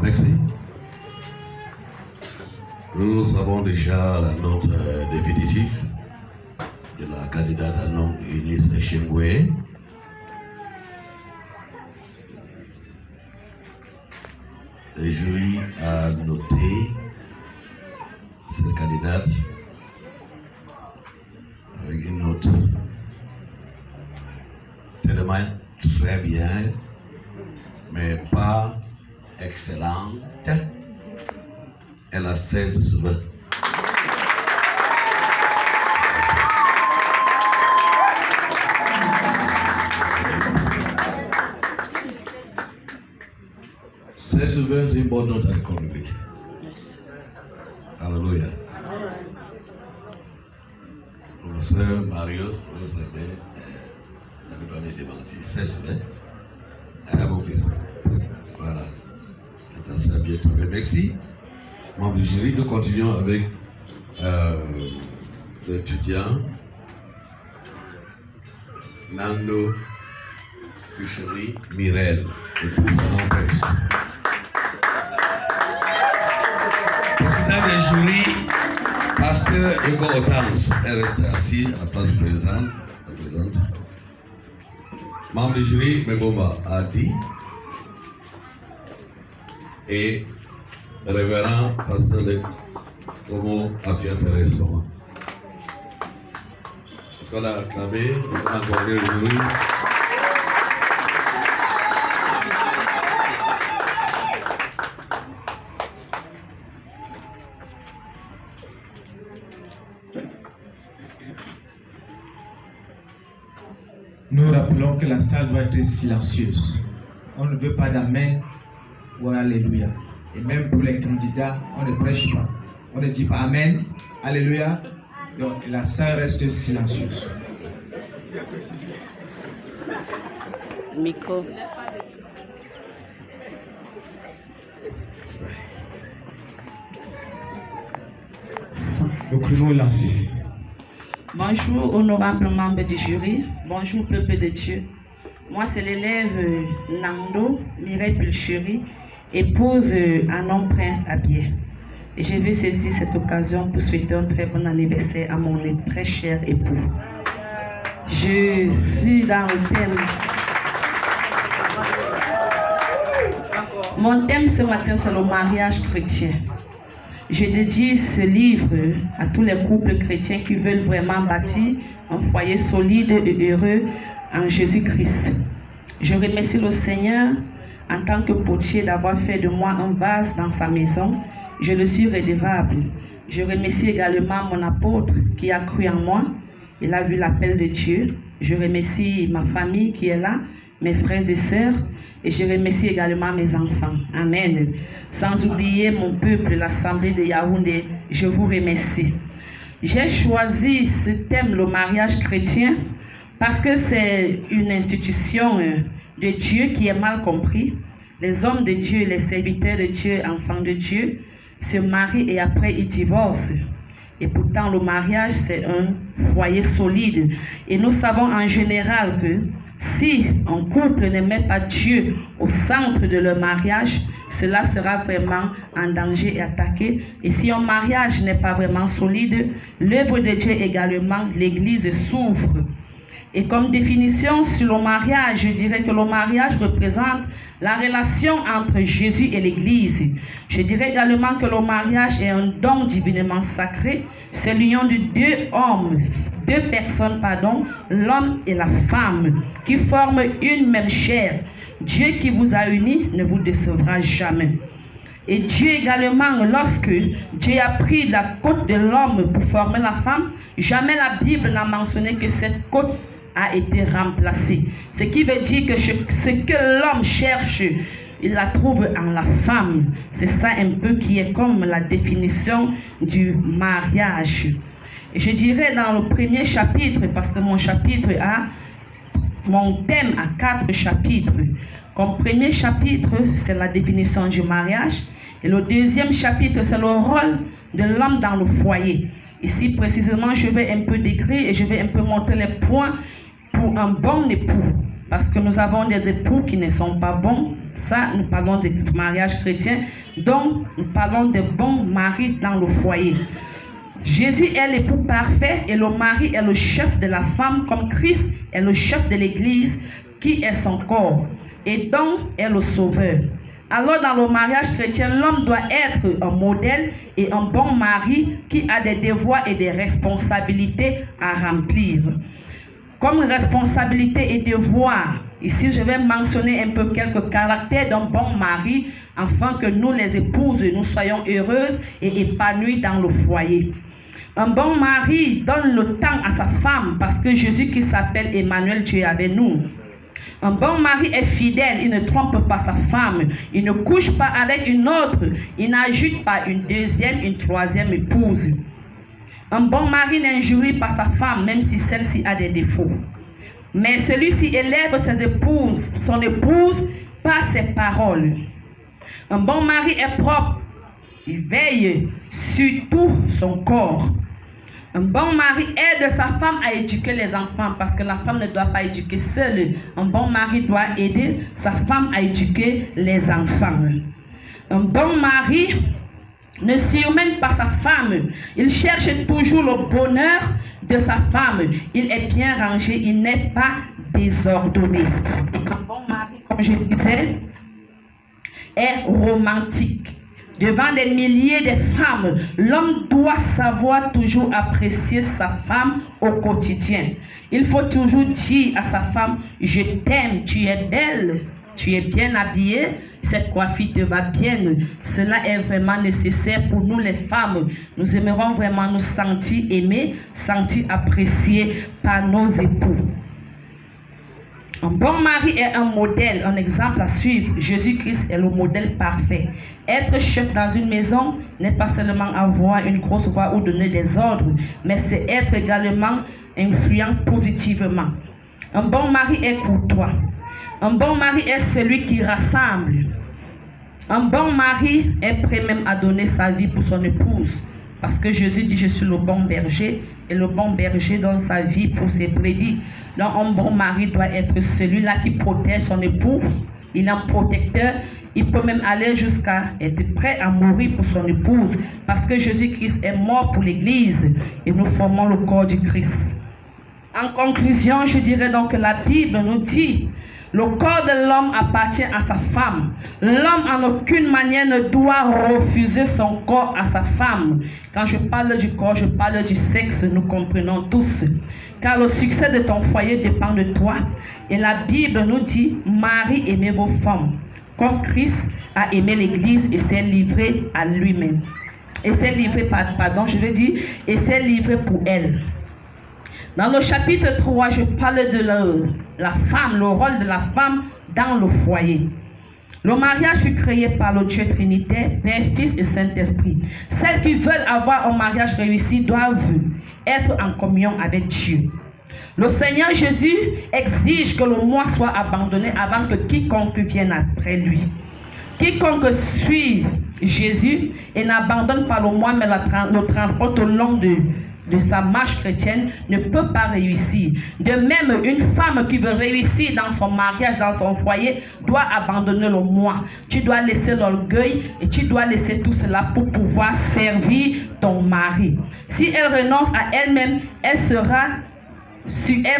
Merci. Nous avons déjà la note définitive de la candidate à nom Eunice Chengwe. Le jury a noté cette candidate avec une note tellement très bien, mais pas excellente. Elle a 16 sur 20. C'est une bonne note à l'école publique. Yes. Alléluia. Professeur Marius, vous savez, la donné démenti. 16 20. Ah, mon fils. Voilà. Ça a bien trouvé. Merci. Membre du jury, nous continuons avec l'étudiant Nando Boucherie Mirel, épouse de Presse. Président du jury, pasteur Hugo Otans, elle reste assis à la place du président, la présidente. Membre du jury, Megoma Adi et révérend pasteur de Como Afia Thérèse. Ce soit là acclamé, nous allons accorder le jury. Nous rappelons que la salle doit être silencieuse. On ne veut pas d'amen ou alléluia. Et même pour les candidats, on ne prêche pas. On ne dit pas amen, alléluia. Donc la salle reste silencieuse. Micro. Le chrono est lancé. Bonjour, honorable membre du jury. Bonjour, peuple de Dieu. Moi, c'est l'élève Nando Mireille Pulcherie, épouse un homme prince habillé. Et je vais saisir cette occasion pour souhaiter un très bon anniversaire à mon très cher époux. Je suis dans le thème. Mon thème ce matin, c'est le mariage chrétien. Je dédie ce livre à tous les couples chrétiens qui veulent vraiment bâtir un foyer solide et heureux en Jésus-Christ. Je remercie le Seigneur en tant que potier d'avoir fait de moi un vase dans sa maison. Je le suis redevable. Je remercie également mon apôtre qui a cru en moi. Il a vu l'appel de Dieu. Je remercie ma famille qui est là, mes frères et sœurs. Et je remercie également mes enfants. Amen. Sans oublier mon peuple, l'Assemblée de Yaoundé. Je vous remercie. J'ai choisi ce thème, le mariage chrétien, parce que c'est une institution de Dieu qui est mal compris. Les hommes de Dieu, les serviteurs de Dieu, enfants de Dieu, se marient et après ils divorcent. Et pourtant, le mariage, c'est un foyer solide. Et nous savons en général que si un couple ne met pas Dieu au centre de leur mariage, cela sera vraiment en danger et attaqué. Et si un mariage n'est pas vraiment solide, l'œuvre de Dieu également, l'Église souffre. Et comme définition sur le mariage, je dirais que le mariage représente la relation entre Jésus et l'Église. Je dirais également que le mariage est un don divinement sacré. C'est l'union de deux personnes, l'homme et la femme, qui forment une même chair. Dieu qui vous a unis ne vous décevra jamais. Et Dieu également, lorsque Dieu a pris la côte de l'homme pour former la femme, jamais la Bible n'a mentionné que cette côte a été remplacée. Ce qui veut dire que ce que l'homme cherche, il la trouve en la femme. C'est ça un peu qui est comme la définition du mariage. Et je dirais dans le premier chapitre, parce que mon thème a 4 chapitres. Comme premier chapitre, c'est la définition du mariage. Et le deuxième chapitre, c'est le rôle de l'homme dans le foyer. Ici, précisément, je vais un peu décrire et je vais un peu montrer les points pour un bon époux. parce que nous avons des époux qui ne sont pas bons. Ça, nous parlons des mariages chrétiens. Donc, nous parlons des bons maris dans le foyer. Jésus est l'époux parfait et le mari est le chef de la femme, comme Christ est le chef de l'Église qui est son corps et donc est le sauveur. Alors dans le mariage chrétien, l'homme doit être un modèle et un bon mari qui a des devoirs et des responsabilités à remplir. Comme responsabilité et devoir, ici je vais mentionner un peu quelques caractères d'un bon mari afin que nous les épouses, nous soyons heureuses et épanouies dans le foyer. Un bon mari donne le temps à sa femme parce que Jésus qui s'appelle Emmanuel, Dieu est avec nous. Un bon mari est fidèle, il ne trompe pas sa femme, il ne couche pas avec une autre, il n'ajoute pas une deuxième, une troisième épouse. Un bon mari n'injurie pas sa femme, même si celle-ci a des défauts. Mais celui-ci élève son épouse par ses paroles. Un bon mari est propre, il veille sur tout son corps. Un bon mari aide sa femme à éduquer les enfants parce que la femme ne doit pas éduquer seule. Un bon mari doit aider sa femme à éduquer les enfants. Un bon mari ne surmène pas sa femme. Il cherche toujours le bonheur de sa femme. Il est bien rangé, il n'est pas désordonné. Et un bon mari, comme je disais, est romantique. Devant des milliers de femmes, l'homme doit savoir toujours apprécier sa femme au quotidien. Il faut toujours dire à sa femme, je t'aime, tu es belle, tu es bien habillée, cette coiffure te va bien. Cela est vraiment nécessaire pour nous les femmes. Nous aimerons vraiment nous sentir aimés, sentir appréciés par nos époux. Un bon mari est un modèle, un exemple à suivre. Jésus-Christ est le modèle parfait. Être chef dans une maison n'est pas seulement avoir une grosse voix ou donner des ordres, mais c'est être également influent positivement. Un bon mari est courtois. Un bon mari est celui qui rassemble. Un bon mari est prêt même à donner sa vie pour son épouse. Parce que Jésus dit, je suis le bon berger, et le bon berger donne sa vie pour ses brebis. Donc un bon mari doit être celui-là qui protège son épouse. Il est un protecteur. Il peut même aller jusqu'à être prêt à mourir pour son épouse. Parce que Jésus-Christ est mort pour l'Église et nous formons le corps du Christ. En conclusion, je dirais donc que la Bible nous dit le corps de l'homme appartient à sa femme. L'homme en aucune manière ne doit refuser son corps à sa femme. Quand je parle du corps, je parle du sexe, nous comprenons tous. Car le succès de ton foyer dépend de toi. Et la Bible nous dit, Marie, aimez vos femmes, comme Christ a aimé l'Église et s'est livré à lui-même. Et s'est livré, et s'est livré pour elle. Dans le chapitre 3, je parle de la femme, le rôle de la femme dans le foyer. Le mariage fut créé par le Dieu Trinitaire, Père, Fils et Saint-Esprit. Celles qui veulent avoir un mariage réussi doivent être en communion avec Dieu. Le Seigneur Jésus exige que le moi soit abandonné avant que quiconque vienne après lui. Quiconque suit Jésus et n'abandonne pas le moi mais le transporte au long de sa marche chrétienne ne peut pas réussir. De même, une femme qui veut réussir dans son mariage, dans son foyer, doit abandonner le moi. Tu dois laisser l'orgueil et tu dois laisser tout cela pour pouvoir servir ton mari. Si elle renonce à elle-même, elle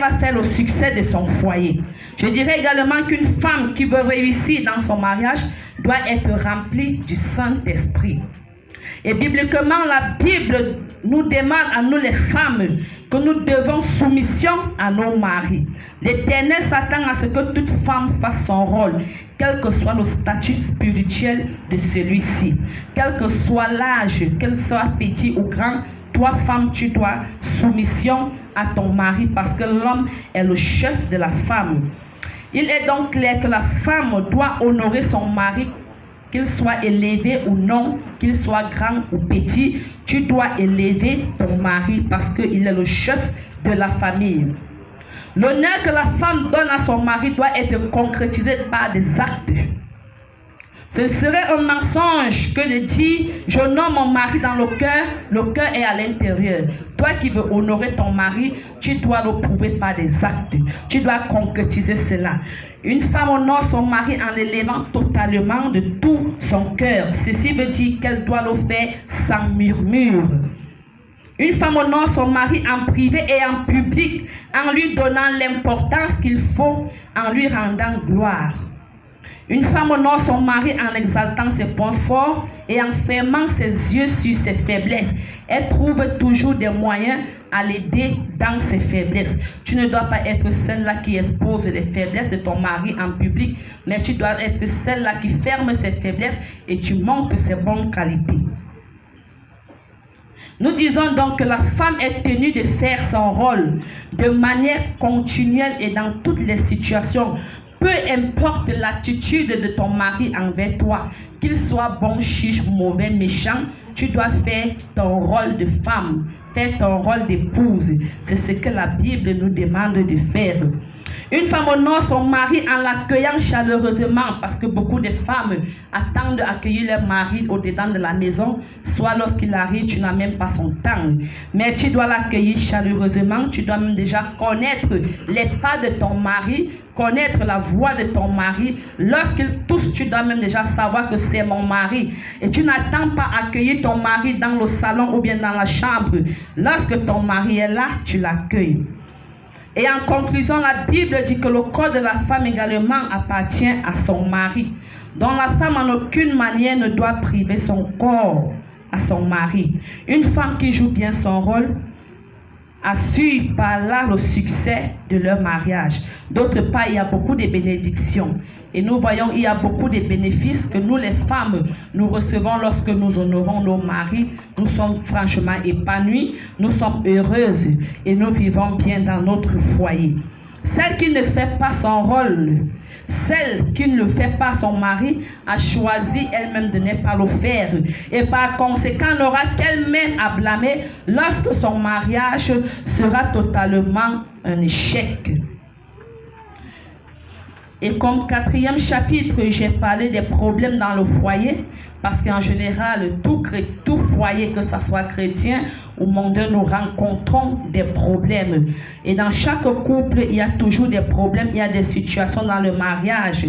va faire le succès de son foyer. Je dirais également qu'une femme qui veut réussir dans son mariage doit être remplie du Saint-Esprit. Et bibliquement, la Bible nous demande à nous les femmes que nous devons soumission à nos maris. L'Éternel s'attend à ce que toute femme fasse son rôle, quel que soit le statut spirituel de celui-ci. Quel que soit l'âge, qu'elle soit petit ou grand, toi femme, tu dois soumission à ton mari parce que l'homme est le chef de la femme. Il est donc clair que la femme doit honorer son mari, qu'il soit élevé ou non, qu'il soit grand ou petit, tu dois élever ton mari parce qu'il est le chef de la famille. L'honneur que la femme donne à son mari doit être concrétisé par des actes. Ce serait un mensonge que de dire « Je nomme mon mari dans le cœur est à l'intérieur. » Toi qui veux honorer ton mari, tu dois le prouver par des actes. Tu dois concrétiser cela. Une femme honore son mari en l'élevant totalement de tout son cœur. Ceci veut dire qu'elle doit le faire sans murmure. Une femme honore son mari en privé et en public, en lui donnant l'importance qu'il faut, en lui rendant gloire. Une femme honore son mari en exaltant ses points forts et en fermant ses yeux sur ses faiblesses. Elle trouve toujours des moyens à l'aider dans ses faiblesses. Tu ne dois pas être celle-là qui expose les faiblesses de ton mari en public, mais tu dois être celle-là qui ferme ses faiblesses et tu montres ses bonnes qualités. Nous disons donc que la femme est tenue de faire son rôle de manière continuelle et dans toutes les situations. Peu importe l'attitude de ton mari envers toi, qu'il soit bon, chiche, mauvais, méchant, tu dois faire ton rôle de femme, faire ton rôle d'épouse. C'est ce que la Bible nous demande de faire. Une femme honore son mari en l'accueillant chaleureusement, parce que beaucoup de femmes attendent d'accueillir leur mari au-dedans de la maison, soit lorsqu'il arrive, tu n'as même pas son temps. Mais tu dois l'accueillir chaleureusement, tu dois même déjà connaître les pas de ton mari, connaître la voix de ton mari. Lorsqu'il tousse, tu dois même déjà savoir que c'est mon mari. Et tu n'attends pas accueillir ton mari dans le salon ou bien dans la chambre. Lorsque ton mari est là, tu l'accueilles. Et en conclusion, la Bible dit que le corps de la femme également appartient à son mari. Donc la femme en aucune manière ne doit priver son corps à son mari. Une femme qui joue bien son rôle assure par là le succès de leur mariage. D'autre part, il y a beaucoup de bénédictions. Et nous voyons, il y a beaucoup de bénéfices que nous, les femmes, nous recevons lorsque nous honorons nos maris. Nous sommes franchement épanouis, nous sommes heureuses et nous vivons bien dans notre foyer. Celle qui ne fait pas son rôle, celle qui ne fait pas son mari, a choisi elle-même de ne pas le faire. Et par conséquent, n'aura qu'elle-même à blâmer lorsque son mariage sera totalement un échec. Et comme quatrième chapitre, j'ai parlé des problèmes dans le foyer, parce qu'en général, tout foyer, que ce soit chrétien ou mondain, nous rencontrons des problèmes. Et dans chaque couple, il y a toujours des problèmes, il y a des situations dans le mariage.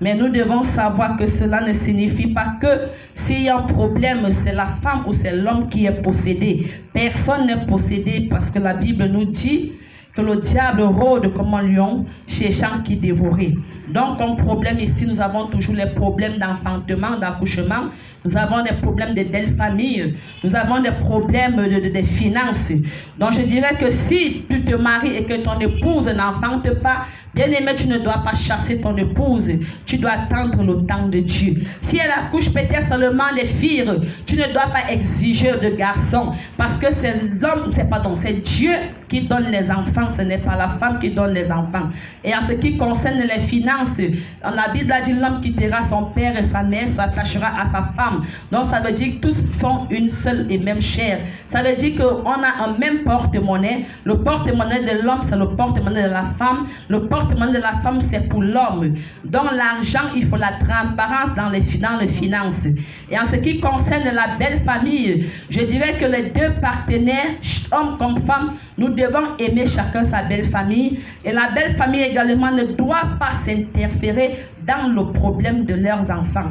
Mais nous devons savoir que cela ne signifie pas que s'il y a un problème, c'est la femme ou c'est l'homme qui est possédé. Personne n'est possédé, parce que la Bible nous dit que le diable rôde comme un lion, cherchant qui dévorer. Donc, comme problème ici, nous avons toujours les problèmes d'enfantement, d'accouchement. Nous avons des problèmes de belle famille. Nous avons des problèmes de finances. Donc, je dirais que si tu te maries et que ton épouse n'enfante pas, bien aimé, tu ne dois pas chasser ton épouse. Tu dois attendre le temps de Dieu. Si elle accouche peut-être seulement des filles, tu ne dois pas exiger de garçons. Parce que c'est l'homme, c'est Dieu qui donne les enfants. Ce n'est pas la femme qui donne les enfants. Et en ce qui concerne les finances, la Bible a dit l'homme quittera son père et sa mère, s'attachera à sa femme. Donc ça veut dire que tous font une seule et même chair. Ça veut dire qu'on a un même porte-monnaie. Le porte-monnaie de l'homme, c'est le porte-monnaie de la femme. Le porte-monnaie de la femme, c'est pour l'homme. Donc l'argent, il faut la transparence dans les finances. Et en ce qui concerne la belle famille, je dirais que les deux partenaires, homme comme femme, nous devons aimer chacun sa belle famille. Et la belle famille également ne doit pas s'interférer dans le problème de leurs enfants.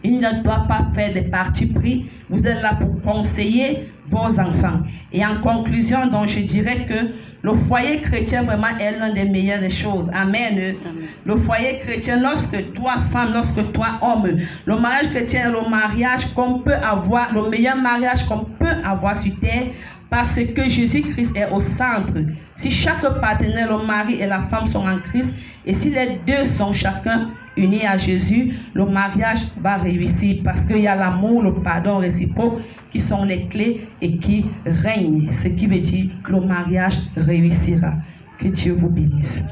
Il ne doit pas faire des partis pris. Vous êtes là pour conseiller vos enfants. Et en conclusion, donc, je dirais que le foyer chrétien vraiment est l'une des meilleures des choses. Amen. Amen. Le foyer chrétien, lorsque toi, femme, lorsque toi, homme, le mariage chrétien est le mariage qu'on peut avoir, le meilleur mariage qu'on peut avoir sur terre, parce que Jésus-Christ est au centre. Si chaque partenaire, le mari et la femme sont en Christ, et si les deux sont chacun unis à Jésus, le mariage va réussir, parce qu'il y a l'amour, le pardon réciproque qui sont les clés et qui règnent. Ce qui veut dire que le mariage réussira. Que Dieu vous bénisse.